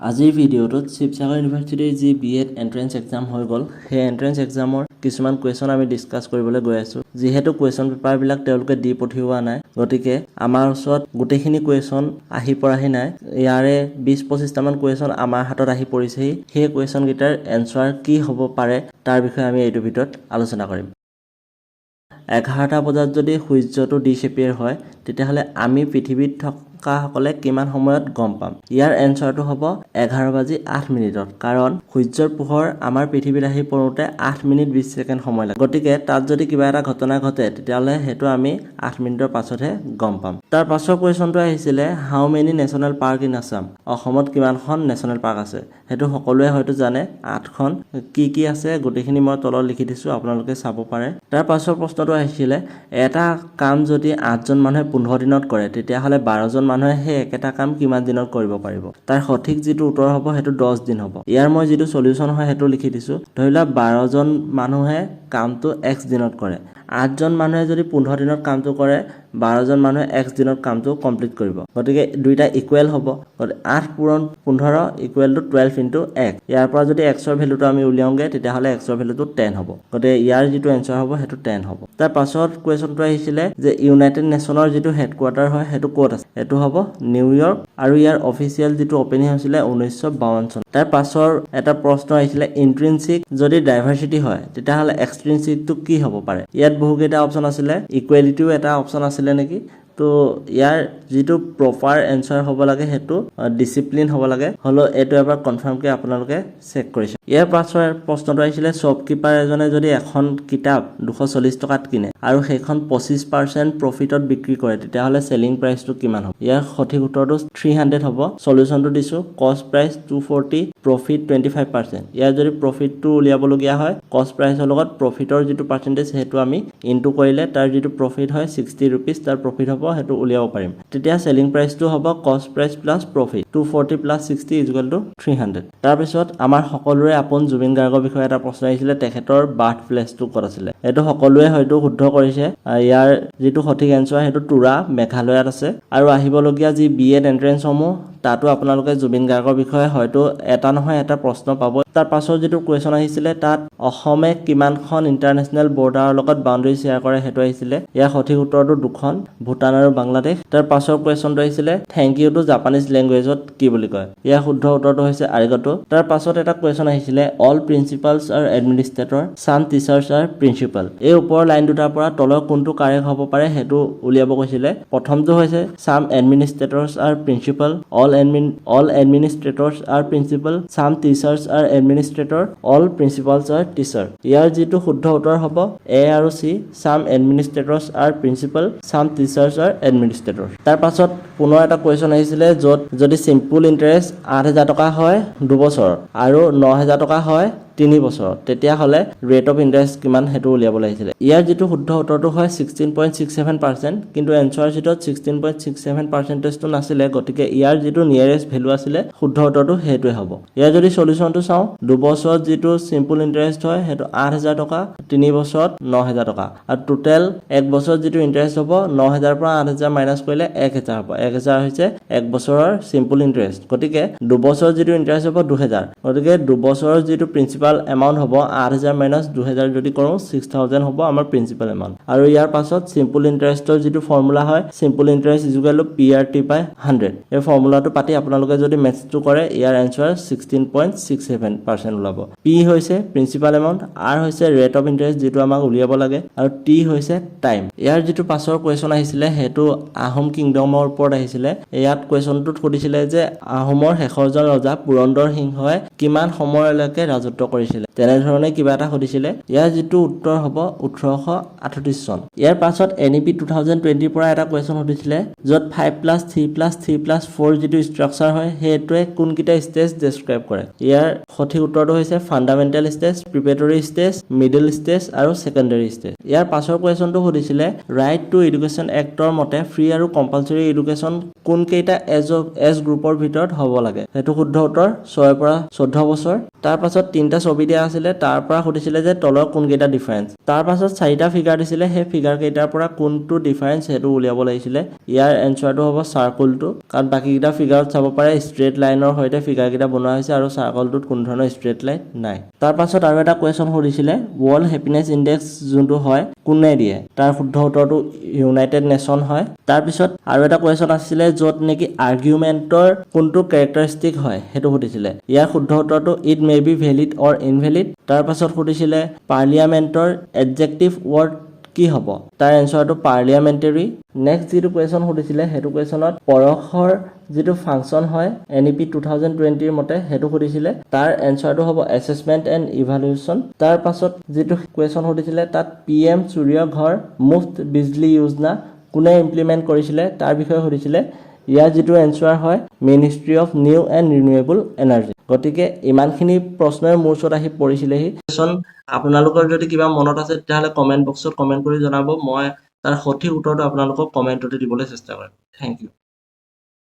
আজিৰ ভিডিঅ'টোত শিৱসাগৰ ইউনিভাৰ্চিটিৰ যি বিএড এন্ট্ৰেন্স এক্সাম হৈ গ'ল সেই এন্ট্ৰেন্স এক্সামৰ কিছুমান কুৱেশ্যন আমি ডিসকাস কৰিবলৈ গৈ আছো যিহেতু কুৱেশ্যন পেপাৰবিলাক তেওঁলোকে দি পঠিওৱা নাই গতিকে আমাৰ ওচৰত গোটেইখিনি কুৱেশ্যন আহি পৰাহি নাই ইয়াৰে 20-25 মান কুৱেশ্যন আমাৰ হাতত আহি পৰিছেহি সেই কুৱেশ্যন গিটাৰ এনসাৰ কি হ'ব পাৰে তাৰ বিষয়ে আমি এইটো ভিডিঅ'ত আলোচনা কৰিম 11টা বজাত যদি সূৰ্যটো ডিসএপিয়াৰ হয় তেতিয়াহলে আমি পৃথিৱীত সকলে কিমান সময়ত গম পাম ইয়াৰ এনসাৰটো হ'ব 11:08 কাৰণ সূৰ্যৰ পোহৰ আমাৰ পৃথিৱীত আহি পৰোতে 8 মিনিট 20 সেকেন্ড সময় লাগে গতিকে তাত যদি কিবা এটা ঘটনা ঘটে তেতিয়াহলে হেতু আমি 8 মিনিটৰ পাছতহে গম পাম তাৰ পাছৰ কোৱেশ্যনটো আহিছিলে how many national park in Assam অসমত কিমানখন নেশনাল পাৰ্ক আছে হেতু সকলোৱে হয়তো জানে 8খন কি আছে গোটেইখিনি মই তলত লিখি দিছো আপোনালোকে চাব পাৰে তাৰ পাছৰ প্ৰশ্নটো আহিছিলে এটা কাম যদি 8জন মানুহে 15 দিনত কৰে তেতিয়াহলে 12জন মানুহে হে একেটা কাম কিমান দিনত কৰিব পাৰিব তাৰ সঠিক যেটো উত্তৰ হ'ব হেতু 10 দিন হ'ব ইয়াৰ মই যেটো সলিউশন হয় হেতু লিখি দিছো ধৰিলা 12জন মানুহে কামটো x দিনত কৰে 8জন মানুহে যদি 15 দিনত কামটো কৰে 12জন মানুহে x দিনত কামটো কমপ্লিট কৰিব গতিকে দুইটা ইকুৱেল হ'ব 8 পূৰণ 15 ইকুৱেল টু 12 ইনটু x ইয়াৰ পৰা যদি x ৰ ভ্যালুটো আমি উলিয়াওগে তেতিয়াহলে x ৰ ভ্যালুটো 10 হ'ব গতিকে ইয়াৰ যেটো এনসাৰ হ'ব হেতু 10 হ'ব তাৰ পাছত কোৱেশ্যনটো আহিছিলে যে ইউনাইটেড নেশনৰ যেটো হেডকোৱাৰ্টাৰ হয় হেতু ক'ত আছে হেতু হ'ব নিউয়ৰ্ক আৰু ইয়াৰ অফিচিয়েল যেটো ওপেনিং হৈছিলে 1952 চন তাৰ পাছৰ এটা প্ৰশ্ন আহিছিলে ইন্ট্ৰিনসিক যদি ডাইভাৰ্সিটি হয় তেতিয়াহলে এক্সট্ৰিনসিকটো কি হ'ব পাৰে ইয়াত বহুকেইটা অপচন আছিলে ইকুৱেলিটিও এটা অপচন আছিলে নেকি তো ইয়াৰ যেটো প্ৰপাৰ এনসাৰ হ'ব লাগে হেতু ডিসিপ্লিন হ'ব লাগে হলো এটো এবাৰ কনফাৰ্ম কে আপোনালোকে চেক কৰিছে ইয়াৰ পাছৰ প্ৰশ্নটো আহিছিলে শ্বপকিপাৰ এজনে যদি এখন কিতাপ 240 টকাত কিনে আৰু সেইখন 25% প্ৰফিটত বিক্ৰী কৰে তেতিয়াহলে সেলিং প্ৰাইসটো কিমান হ'ব ইয়াৰ সঠিক উত্তৰটো 300 হ'ব সলিউশনটো দিছো কষ্ট প্ৰাইস 240 প্ৰফিট 25% ইয়াৰ যদি প্ৰফিটটো উলিয়াবলগীয়া হয় কষ্ট প্ৰাইসৰ লগত প্ৰফিটৰ যেটো পাৰ্সেন্টেজ হেতু আমি ইনটু কৰিলে তাৰ যেটো প্ৰফিট হয় 60 रुपीस তাৰ প্ৰফিট হ'ব হেতু উলিয়াব পাৰিম তেতিয়া সেলিং প্ৰাইসটো হ'ব কষ্ট প্ৰাইস প্লাস প্ৰফিট 240 প্লাস 60 300 তাৰ পিছত আমাৰ সকলোৰে আপোন জুবিন গাৰ্গৰ বিষয়ে এটা প্ৰশ্ন আহিছিলে তেখেতৰ বাৰ্থ প্লেসটো ক'ত আছিল এটো সকলোৱে হয়তো শুদ্ধ কৰিছে ইয়াৰ যেটো সঠিক এনসাৰ হেতু তুৰা মেঘালয়ত আছে আৰু আহিবলগীয়া যি বিএড এন্ট্ৰেন্স সমূহ তাতো আপোনালোকে জুবিন গাৰ্গৰ বিষয়ে হয়তো এটা নহয় এটা প্ৰশ্ন পাব তাৰ পাছৰ যেটো কোৱেশ্যন আহিছিলে তাত অসমে কিমানখন ইন্টাৰনেশনাল বৰ্ডাৰৰ লগত বাউণ্ডাৰী শেয়াৰ কৰে হেতু আহিছিলে ইয়াৰ সঠিক উত্তৰটো দুখন ভুটান আৰু বাংলাদেশ তাৰ পাছৰ কোৱেশ্যনটো আহিছিলে থ্যাংক ইউ টু জাপানিজ ল্যাঙ্গুৱেজত কি বুলি কয় ইয়াৰ শুদ্ধ উত্তৰটো হৈছে আৰিগাটো তাৰ পাছত এটা কোৱেশ্যন আহিছিলে অল প্ৰিন্সিপালস আৰ এডমিনিষ্ট্ৰেটৰ সাম টিচাৰ্স আৰ প্ৰিন্সিপাল এই ওপৰৰ লাইন দুটাৰ পৰা তলৰ কোনটো কাৰেক্ট হ'ব পাৰে হেতু উলিয়াব কৈছিলে প্ৰথমটো হৈছে some administrators are principal all administrators are principal some teachers are administrator all principals are teacher ইয়াৰ যেটো শুদ্ধ উত্তৰ হ'ব a আৰু c some administrators are principal some teachers are administrators তাৰ পাছত পুনৰ এটা কোৱেশ্যন আহিছিলে যত যদি সিম্পল ইন্টাৰেষ্ট 8000 টকা হয় 2 বছৰ আৰু 9000 টকা হয় 3 বছৰ তেতিয়া হলে ৰেট অফ ইন্টাৰেষ্ট কিমান হেতু উলিয়াব লাগিছিল ইয়াৰ যেটো শুদ্ধ উত্তৰটো হয় 16.67% কিন্তু এনসাৰ শিটত 16.67% টো নাছিলে গতিকে ইয়াৰ যেটো নিয়াৰেষ্ট ভ্যালু আছিলে শুদ্ধ উত্তৰটো হেতুৱে হ'ব ইয়াৰ যদি সলিউশনটো চাও 2 বছৰত যেটো সিম্পল ইন্টাৰেষ্ট হয় হেতু 8000 টকা 3 বছৰত 9000 টকা আৰু টোটাল 1 বছৰত যেটো ইন্টাৰেষ্ট হ'ব 9000 পৰা 8000 মাইনাস কৰিলে 1000 হ'ব 1000 হৈছে 1 বছৰৰ সিম্পল ইন্টাৰেষ্ট গতিকে 2 বছৰত যেটো ইন্টাৰেষ্ট হ'ব 2000 গতিকে 2 বছৰৰ যেটো প্ৰিন্সিপাল amount হ'ব 8000 minus 2000 যদি কৰো 6000 হ'ব আমাৰ প্ৰিন্সিপাল amount আৰু ইয়াৰ পাছত সিম্পল ইন্টাৰেষ্টৰ যেটো ফৰ্মুলা হয় simple interest equal to PRT বাই 100 এই ফৰ্মুলাটো পাতি আপোনালোকে যদি মেথছটো কৰে ইয়াৰ আনসাৰ 16.67% ওলাব P হৈছে প্ৰিন্সিপাল amount R হৈছে ৰেট অফ ইন্টাৰেষ্ট যেটো আমাক উলিয়াব লাগে আৰু T হৈছে টাইম ইয়াৰ যেটো পাছৰ কোৱেশ্যন আহিছিলে হেতু আহোম কিংডমৰ ওপৰত আহিছিলে ইয়াত কোৱেশ্যনটো সুধিছিলে যে আহোমৰ শেষৰজন ৰজা পুৰন্দৰ সিংহই কিমান সময়লৈকে ৰাজত্ব কৰিছিল তেনে ধৰণে কিবা এটা সুধিছিলে ইয়াৰ যেটো উত্তৰ হ'ব 1838 চন ইয়াৰ পাছত NEP 2020 পৰা এটা কোৱেশ্যন সুধিছিলে যত 5+3+3+4 যেটো ষ্ট্ৰাকচাৰ হয় হেতুৱে কোনকিটা ষ্টেজ ডেসক্ৰাইব কৰে ইয়াৰ সঠিক উত্তৰটো হৈছে fundamental stage preparatory stage middle stage আৰু সেকেন্ডাৰী ষ্টেজ ইয়াৰ পাছৰ কোৱেশ্যনটো সুধিছিলে ৰাইট টু এডুকেশ্যন এক্টৰ মতে ফ্ৰী আৰু কম্পালসৰি এডুকেশ্যন কোন কেইটা এজ গ্ৰুপৰ ভিতৰত হ'ব লাগে হেতু শুদ্ধ উত্তৰ 6 পৰা 14 বছৰ তাৰ পাছত তিনটা ছবি দিয়া আছিলে তাৰ পৰা সুধিছিলে যে তলৰ কোনকেইটা ডিফাৰেন্স তাৰ পাছত চাৰিটা ফিগাৰ দিছিলে সেই ফিগাৰ কেইটাৰ পৰা কোনটো ডিফাৰেন্স হেতু উলিয়াব লাগিছিলে ইয়াৰ এনসাৰটো হ'ব সাৰ্কলটো কাৰণ বাকিকেইটা ফিগাৰত চাব পাৰে ষ্ট্ৰেট লাইনৰ হৈতে ফিগাৰ কেইটা বনোৱা হৈছে আৰু সাৰ্কলটোত কোনো ধৰণৰ ষ্ট্ৰেট লাইন নাই তাৰ পাছত আৰু এটা কোৱেশ্চন সুধিছিলে ওয়াৰ্ল্ড হ্যাপিনেস ইনডেক্স যোনটো হয় কোনে দিয়ে তাৰ শুদ্ধ উত্তৰটো ইউনাইটেড নেশন হয় তাৰ পিছত আৰু এটা কোৱেশ্চন আছিল য'ত নেকি আৰ্গুমেন্টৰ কোনটো ক্যাৰেক্টাৰিস্টিক হয় হেতু সুধিছিলে ইয়াৰ শুদ্ধ উত্তৰটো it may be valid or invalid তাৰ পাছত সুধিছিলে পাৰ্লিয়ামেন্টৰ এডজেক্টিভ ওয়াৰ্ড কি হ'ব তাৰ এনসাৰটো পাৰ্লিয়ামেন্টাৰী নেক্সট যেটো কোৱেশ্চন সুধিছিলে হেতু কোৱেশ্চনত পৰখৰ যেটো ফাংচন হয় NEP 2020 ৰ মতে হেতু সুধিছিলে তাৰ এনসাৰটো হ'ব অ্যাসেসমেন্ট এন্ড ইভালুয়েশন তাৰ পাছত যেটো কোৱেশ্চন সুধিছিলে তাত PM সূৰ্য ঘৰ মুফ্ত বিজলী যোজনা কোনে ইমপ্লিমেন্ট কৰিছিলে তাৰ বিষয়ে সুধিছিলে ইয়াৰ যেটো এনসাৰ হয় ministry of new and renewable energy গতিকে ইমানখিনি প্ৰশ্নৰ মূৰচত আহি পৰিছিলেহি কোৱেশ্চন আপোনালোকৰ যদি কিবা মনত আছে তেতিয়াহলে কমেন্ট বক্সত কমেন্ট কৰি জনাব মই তাৰ সঠিক উত্তৰটো আপোনালোকক কমেন্টতে দিবলৈ চেষ্টা কৰিম থ্যাংক ইউ